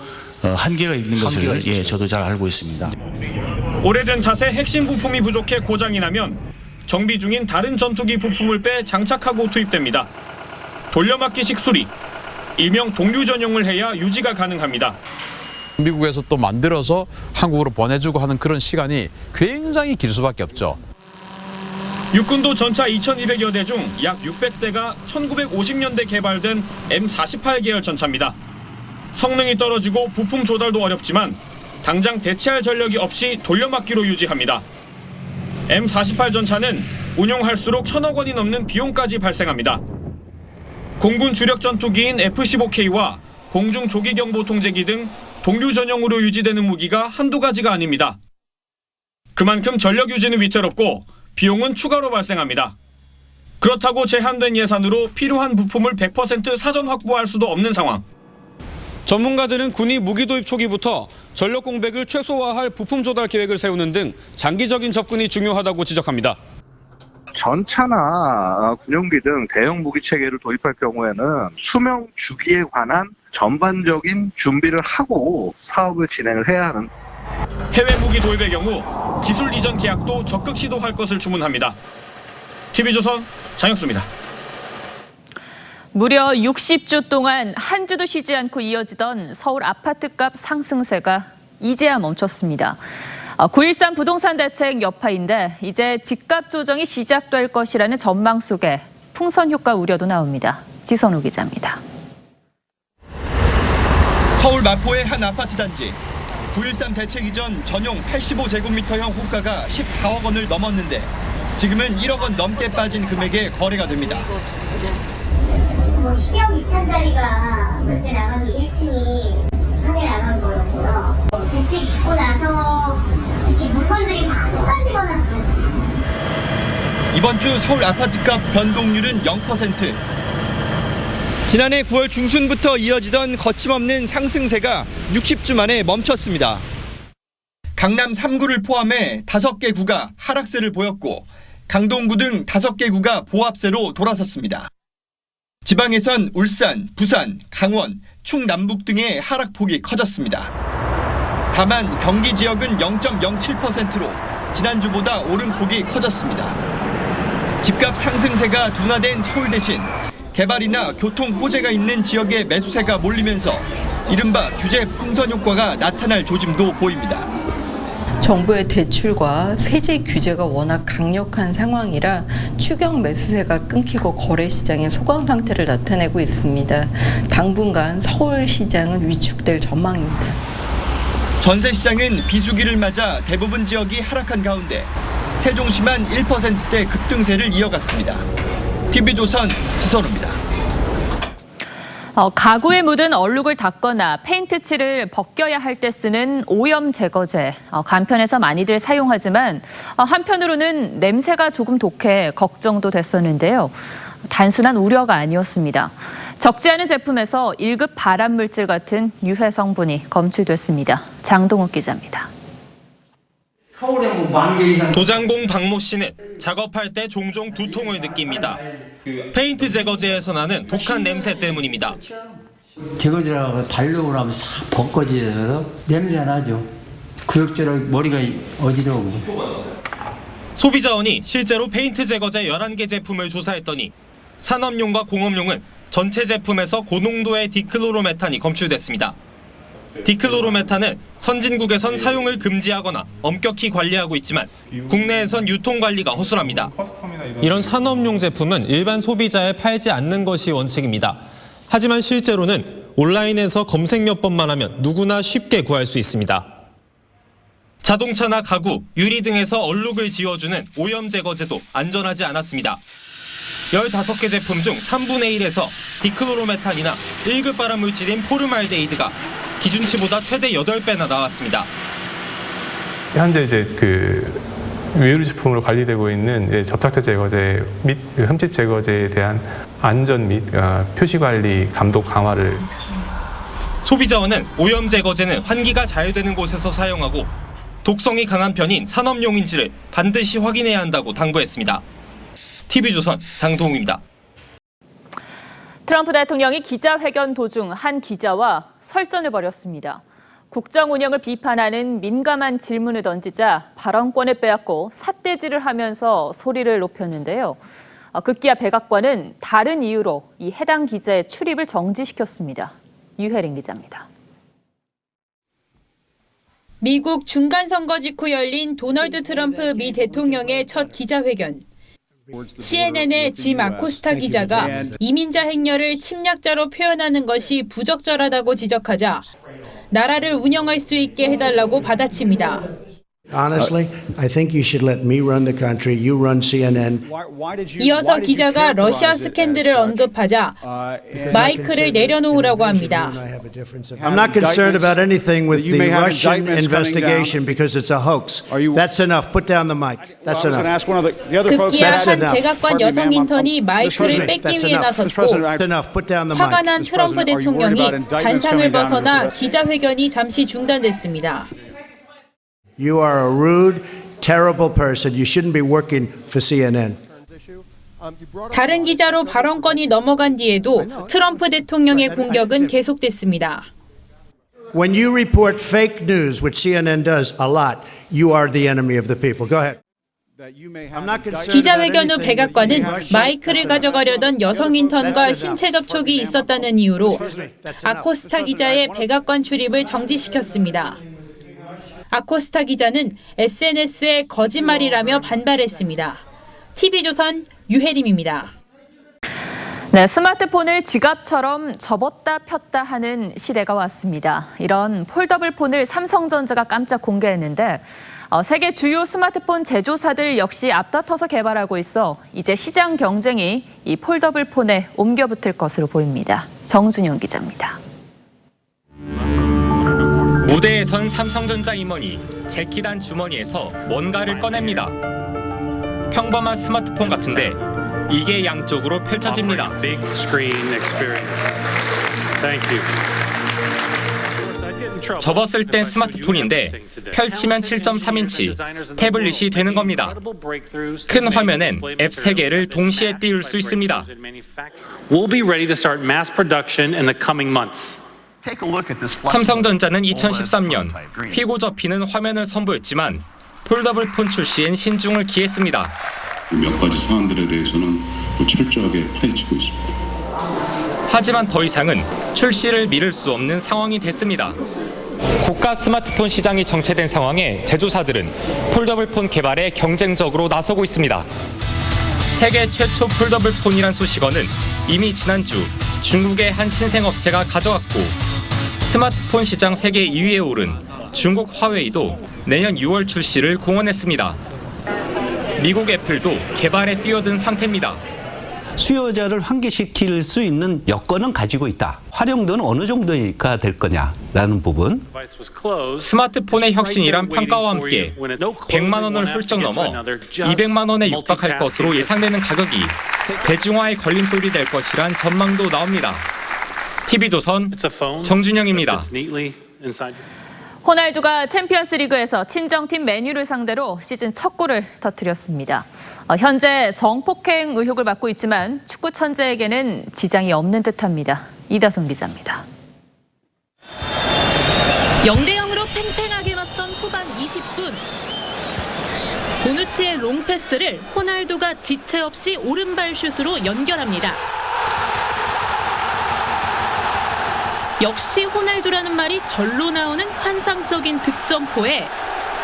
한계가 있는 것을 저도 잘 알고 있습니다. 오래된 탓에 핵심 부품이 부족해 고장이 나면 정비 중인 다른 전투기 부품을 빼 장착하고 투입됩니다. 돌려막기식 수리, 일명 동류 전용을 해야 유지가 가능합니다. 미국에서 또 만들어서 한국으로 보내주고 하는 그런 시간이 굉장히 길 수밖에 없죠. 육군도 전차 2,200여 대 중 약 600대가 1950년대 개발된 M48 계열 전차입니다. 성능이 떨어지고 부품 조달도 어렵지만 당장 대체할 전력이 없이 돌려막기로 유지합니다. M48 전차는 운용할수록 1,000억 원이 넘는 비용까지 발생합니다. 공군 주력 전투기인 F-15K와 공중 조기경보 통제기 등 동류 전용으로 유지되는 무기가 한두 가지가 아닙니다. 그만큼 전력 유지는 위태롭고 비용은 추가로 발생합니다. 그렇다고 제한된 예산으로 필요한 부품을 100% 사전 확보할 수도 없는 상황. 전문가들은 군이 무기 도입 초기부터 전력 공백을 최소화할 부품 조달 계획을 세우는 등 장기적인 접근이 중요하다고 지적합니다. 전차나 군용기 등 대형 무기 체계를 도입할 경우에는 수명 주기에 관한 전반적인 준비를 하고 사업을 진행을 해야 하는. 해외 무기 도입의 경우 기술 이전 계약도 적극 시도할 것을 주문합니다. TV조선 장혁수입니다. 무려 60주 동안 한 주도 쉬지 않고 이어지던 서울 아파트값 상승세가 이제야 멈췄습니다. 9.13 부동산 대책 여파인데 이제 집값 조정이 시작될 것이라는 전망 속에 풍선 효과 우려도 나옵니다. 지선우 기자입니다. 서울 마포의 한 아파트 단지. 9.13 대책 이전 전용 85제곱미터형 호가가 14억 원을 넘었는데 지금은 1억 원 넘게 빠진 금액에 거래가 됩니다. 뭐 10억 6천짜리가 그때 나간 게 1층이 하게 나간 거였고요. 대책 있고 나서 이렇게 물건들이 막 쏟아지거나 그러지. 이번 주 서울 아파트값 변동률은 0%. 지난해 9월 중순부터 이어지던 거침없는 상승세가 60주 만에 멈췄습니다. 강남 3구를 포함해 5개 구가 하락세를 보였고 강동구 등 5개 구가 보합세로 돌아섰습니다. 지방에선 울산, 부산, 강원, 충남북 등의 하락폭이 커졌습니다. 다만 경기 지역은 0.07%로 지난주보다 오름폭이 커졌습니다. 집값 상승세가 둔화된 서울 대신 개발이나 교통 호재가 있는 지역에 매수세가 몰리면서 이른바 규제 풍선 효과가 나타날 조짐도 보입니다. 정부의 대출과 세제 규제가 워낙 강력한 상황이라 추경 매수세가 끊기고 거래 시장의 소강 상태를 나타내고 있습니다. 당분간 서울 시장은 위축될 전망입니다. 전세 시장은 비수기를 맞아 대부분 지역이 하락한 가운데 세종시만 1%대 급등세를 이어갔습니다. TV조선 지선우입니다. 가구에 묻은 얼룩을 닦거나 페인트 칠을 벗겨야 할 때 쓰는 오염 제거제. 간편해서 많이들 사용하지만 한편으로는 냄새가 조금 독해 걱정도 됐었는데요. 단순한 우려가 아니었습니다. 적지 않은 제품에서 1급 발암물질 같은 유해 성분이 검출됐습니다. 장동욱 기자입니다. 도장공 박모 씨는 작업할 때 종종 두통을 느낍니다. 페인트 제거제에서 나는 독한 냄새 때문입니다. 제거제라고 바르고 나면 싹 벗겨져서 냄새 나죠. 구역질하고 머리가 어지러워. 소비자원이 실제로 페인트 제거제 11개 제품을 조사했더니 산업용과 공업용은 전체 제품에서 고농도의 디클로로메탄이 검출됐습니다. 디클로로메탄은 선진국에선 사용을 금지하거나 엄격히 관리하고 있지만 국내에선 유통 관리가 허술합니다. 이런 산업용 제품은 일반 소비자에 팔지 않는 것이 원칙입니다. 하지만 실제로는 온라인에서 검색 몇 번만 하면 누구나 쉽게 구할 수 있습니다. 자동차나 가구, 유리 등에서 얼룩을 지워주는 오염 제거제도 안전하지 않았습니다. 15개 제품 중 3분의 1에서 디크로로메탄이나 1급 발암물질인 포르말데히드가 기준치보다 최대 8배나 나왔습니다. 현재 이제 유해물질품으로 관리되고 있는 접착제 제거제 및 흠집 제거제에 대한 안전 및 표시 관리 감독 강화를. 소비자원은 오염 제거제는 환기가 잘 되는 곳에서 사용하고 독성이 강한 편인 산업용인지를 반드시 확인해야 한다고 당부했습니다. TV조선 장동욱입니다. 트럼프 대통령이 기자회견 도중 한 기자와 설전을 벌였습니다. 국정 운영을 비판하는 민감한 질문을 던지자 발언권을 빼앗고 삿대질을 하면서 소리를 높였는데요. 급기야 백악관은 다른 이유로 이 해당 기자의 출입을 정지시켰습니다. 유혜린 기자입니다. 미국 중간선거 직후 열린 도널드 트럼프 미 대통령의 첫 기자회견. CNN의 짐 아코스타 기자가 이민자 행렬을 침략자로 표현하는 것이 부적절하다고 지적하자 나라를 운영할 수 있게 해달라고 받아칩니다. Honestly, I think you should let me run the country. You run CNN. 이어서 기자가 러시아 스캔들을 언급하자 마이크를 내려놓으라고 합니다. I'm not concerned about anything with the Russian investigation because it's a hoax. That's enough. Put down the mic. That's enough. 급기야 한 백악관 여성 인턴이 마이크를 뺏기 위해 나섰고 화가 난 트럼프 대통령이 단상을 벗어나 기자회견이 잠시 중단됐습니다. You are a rude, terrible person. You shouldn't be working for CNN. 다른 기자로 발언권이 넘어간 뒤에도 트럼프 대통령의 공격은 계속됐습니다. When you report fake news, which CNN does a lot, you are the enemy of the people. Go ahead. 기자회견 후 백악관은 마이크를 가져가려던 여성 인턴과 신체 접촉이 있었다는 이유로 아코스타 기자의 백악관 출입을 정지시켰습니다. 아코스타 기자는 SNS에 거짓말이라며 반발했습니다. TV조선 유혜림입니다. 네, 스마트폰을 지갑처럼 접었다 폈다 하는 시대가 왔습니다. 이런 폴더블 폰을 삼성전자가 깜짝 공개했는데 세계 주요 스마트폰 제조사들 역시 앞다퉈서 개발하고 있어 이제 시장 경쟁이 이 폴더블 폰에 옮겨붙을 것으로 보입니다. 정준영 기자입니다. 무대에 선 삼성전자 임원이 재킷한 주머니에서 뭔가를 꺼냅니다. 평범한 스마트폰 같은데 이게 양쪽으로 펼쳐집니다. 접었을 땐 스마트폰인데 펼치면 7.3인치 태블릿이 되는 겁니다. 큰 화면엔 앱 3개를 동시에 띄울 수 있습니다. We'll be ready to start mass production in the coming months. 삼성전자는 2013년 휘고 접히는 화면을 선보였지만 폴더블 폰 출시엔 신중을 기했습니다. 몇 가지 사안들에 대해서는 철저하게 파헤치고 있습니다. 하지만 더 이상은 출시를 미룰 수 없는 상황이 됐습니다. 고가 스마트폰 시장이 정체된 상황에 제조사들은 폴더블 폰 개발에 경쟁적으로 나서고 있습니다. 세계 최초 폴더블 폰이란 수식어는 이미 지난주 중국의 한 신생업체가 가져왔고 스마트폰 시장 세계 2위에 오른 중국 화웨이도 내년 6월 출시를 공언했습니다. 미국 애플도 개발에 뛰어든 상태입니다. 수요자를 환기시킬 수 있는 여건은 가지고 있다. 활용도는 어느 정도가 될 거냐라는 부분. 스마트폰의 혁신이란 평가와 함께 100만 원을 훌쩍 넘어 200만 원에 육박할 것으로 예상되는 가격이 대중화의 걸림돌이 될 것이란 전망도 나옵니다. TV조선 정준영입니다. 호날두가 챔피언스리그에서 친정팀 맨유를 상대로 시즌 첫 골을 터뜨렸습니다. 현재 성폭행 의혹을 받고 있지만 축구 천재에게는 지장이 없는 듯합니다. 이다솜 기자입니다. 0대0으로 팽팽하게 맞선 후반 20분. 보누치의 롱패스를 호날두가 지체 없이 오른발 슛으로 연결합니다. 역시 호날두라는 말이 절로 나오는 환상적인 득점포에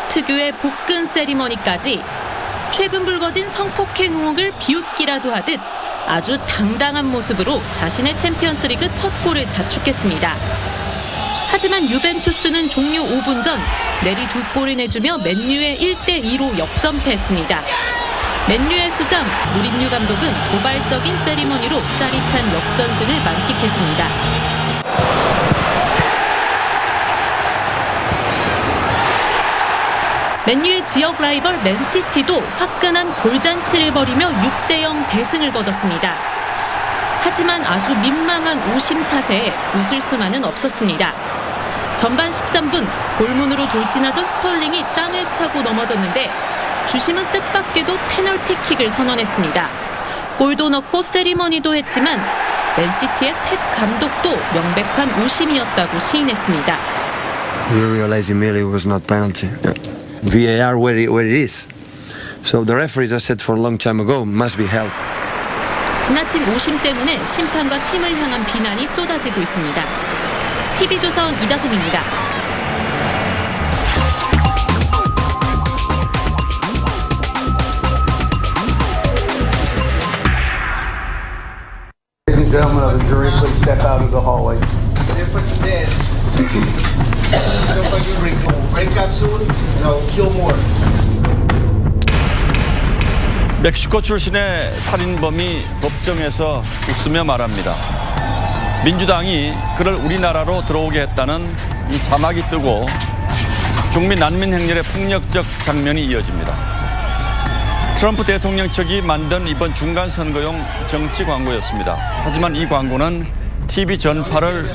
특유의 복근 세리머니까지 최근 불거진 성폭행 의혹을 비웃기라도 하듯 아주 당당한 모습으로 자신의 챔피언스리그 첫 골을 자축했습니다. 하지만 유벤투스는 종료 5분 전 내리 2골을 내주며 맨유의 1대2로 역전패했습니다. 맨유의 수장 무린유 감독은 도발적인 세리머니로 짜릿한 역전승을 만끽했습니다. 맨유의 지역 라이벌 맨시티도 화끈한 골잔치를 벌이며 6대0 대승을 거뒀습니다. 하지만 아주 민망한 오심 탓에 웃을 수만은 없었습니다. 전반 13분 골문으로 돌진하던 스털링이 땅을 차고 넘어졌는데 주심은 뜻밖에도 페널티킥을 선언했습니다. 골도 넣고 세리머니도 했지만 맨시티의 펩 감독도 명백한 오심이었다고 시인했습니다. We realized immediately it was not penalty. VAR where it is. So the referees, I said for a long time ago, must be held. 지나친 오심 때문에 심판과 팀을 향한 비난이 쏟아지고 있습니다. TV조선 이다솜입니다. Ladies and gentlemen of the jury, please step out of the hallway. 멕시코 출신의 살인범이 법정에서 웃으며 말합니다. 민주당이 그를 우리나라로 들어오게 했다는 이 자막이 뜨고 중미 난민 행렬의 폭력적 장면이 이어집니다. 트럼프 대통령 측이 만든 이번 중간 선거용 정치 광고였습니다. 하지만 이 광고는 TV 전파를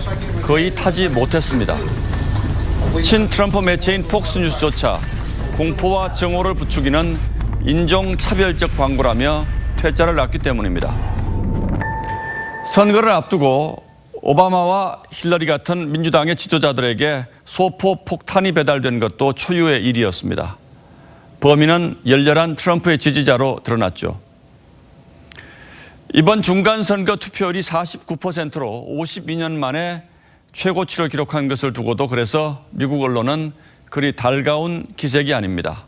거의 타지 못했습니다. 친 트럼프 매체인 폭스뉴스조차 공포와 정오를 부추기는 인종차별적 광고라며 퇴짜를 났기 때문입니다. 선거를 앞두고 오바마와 힐러리 같은 민주당의 지도자들에게 소포 폭탄이 배달된 것도 초유의 일이었습니다. 범인은 열렬한 트럼프의 지지자로 드러났죠. 이번 중간선거 투표율이 49%로 52년 만에 최고치를 기록한 것을 두고도 그래서 미국 언론은 그리 달가운 기색이 아닙니다.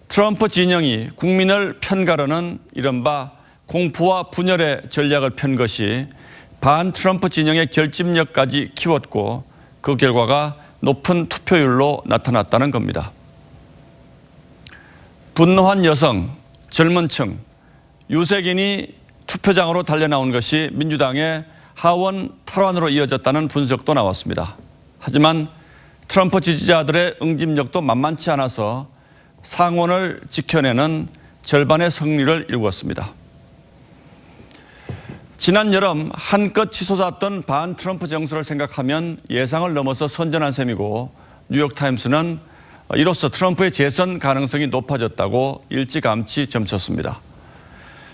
트럼프 진영이 국민을 편가르는 이른바 공포와 분열의 전략을 편 것이 반 트럼프 진영의 결집력까지 키웠고 그 결과가 높은 투표율로 나타났다는 겁니다. 분노한 여성, 젊은 층, 유색인이 투표장으로 달려나온 것이 민주당의 하원 탈환으로 이어졌다는 분석도 나왔습니다. 하지만 트럼프 지지자들의 응집력도 만만치 않아서 상원을 지켜내는 절반의 승리를 이루었습니다. 지난 여름 한껏 치솟았던 반 트럼프 정서를 생각하면 예상을 넘어서 선전한 셈이고 뉴욕타임스는 이로써 트럼프의 재선 가능성이 높아졌다고 일찌감치 점쳤습니다.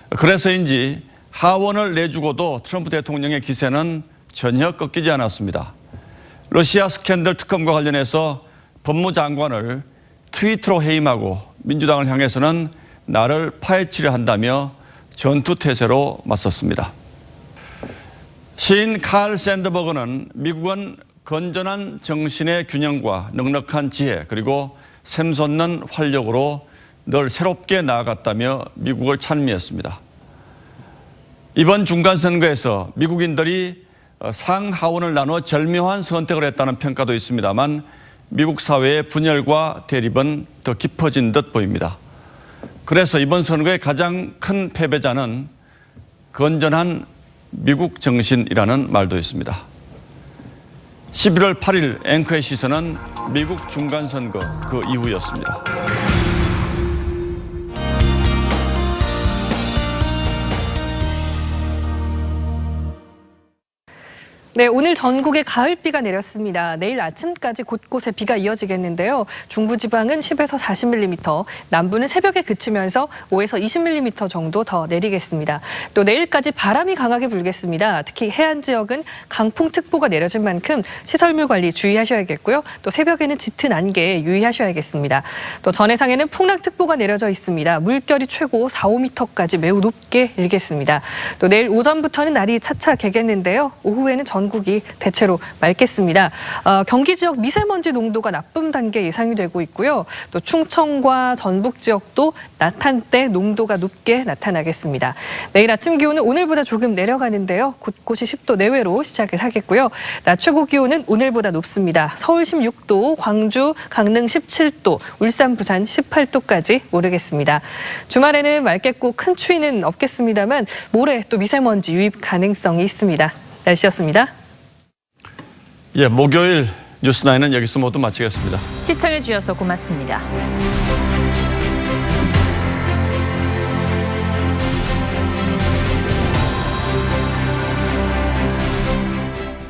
그래서인지 하원을 내주고도 트럼프 대통령의 기세는 전혀 꺾이지 않았습니다. 러시아 스캔들 특검과 관련해서 법무장관을 트위터로 해임하고 민주당을 향해서는 나를 파헤치려 한다며 전투태세로 맞섰습니다. 시인 칼 샌드버그는 미국은 건전한 정신의 균형과 넉넉한 지혜 그리고 샘솟는 활력으로 늘 새롭게 나아갔다며 미국을 찬미했습니다. 이번 중간선거에서 미국인들이 상하원을 나누어 절묘한 선택을 했다는 평가도 있습니다만 미국 사회의 분열과 대립은 더 깊어진 듯 보입니다. 그래서 이번 선거의 가장 큰 패배자는 건전한 미국 정신이라는 말도 있습니다. 11월 8일 앵커의 시선은 미국 중간선거 그 이후였습니다. 네, 오늘 전국에 가을비가 내렸습니다. 내일 아침까지 곳곳에 비가 이어지겠는데요. 중부지방은 10에서 40mm, 남부는 새벽에 그치면서 5에서 20mm 정도 더 내리겠습니다. 또 내일까지 바람이 강하게 불겠습니다. 특히 해안 지역은 강풍특보가 내려진 만큼 시설물 관리 주의하셔야겠고요. 또 새벽에는 짙은 안개에 유의하셔야겠습니다. 또 전해상에는 풍랑특보가 내려져 있습니다. 물결이 최고 4, 5m까지 매우 높게 일겠습니다. 또 내일 오전부터는 날이 차차 개겠는데요. 오후에는 전 전국이 대체로 맑겠습니다. 경기 지역 미세먼지 농도가 나쁨 단계 예상이 되고 있고요. 또 충청과 전북 지역도 낮 한때 농도가 높게 나타나겠습니다. 내일 아침 기온은 오늘보다 조금 내려가는데요. 곳곳이 10도 내외로 시작을 하겠고요. 낮 최고 기온은 오늘보다 높습니다. 서울 16도, 광주, 강릉 17도, 울산, 부산 18도까지 오르겠습니다. 주말에는 맑겠고 큰 추위는 없겠습니다만 모레 또 미세먼지 유입 가능성이 있습니다. 날씨였습니다. 예, 목요일 뉴스9은 여기서 모두 마치겠습니다. 시청해 주셔서 고맙습니다.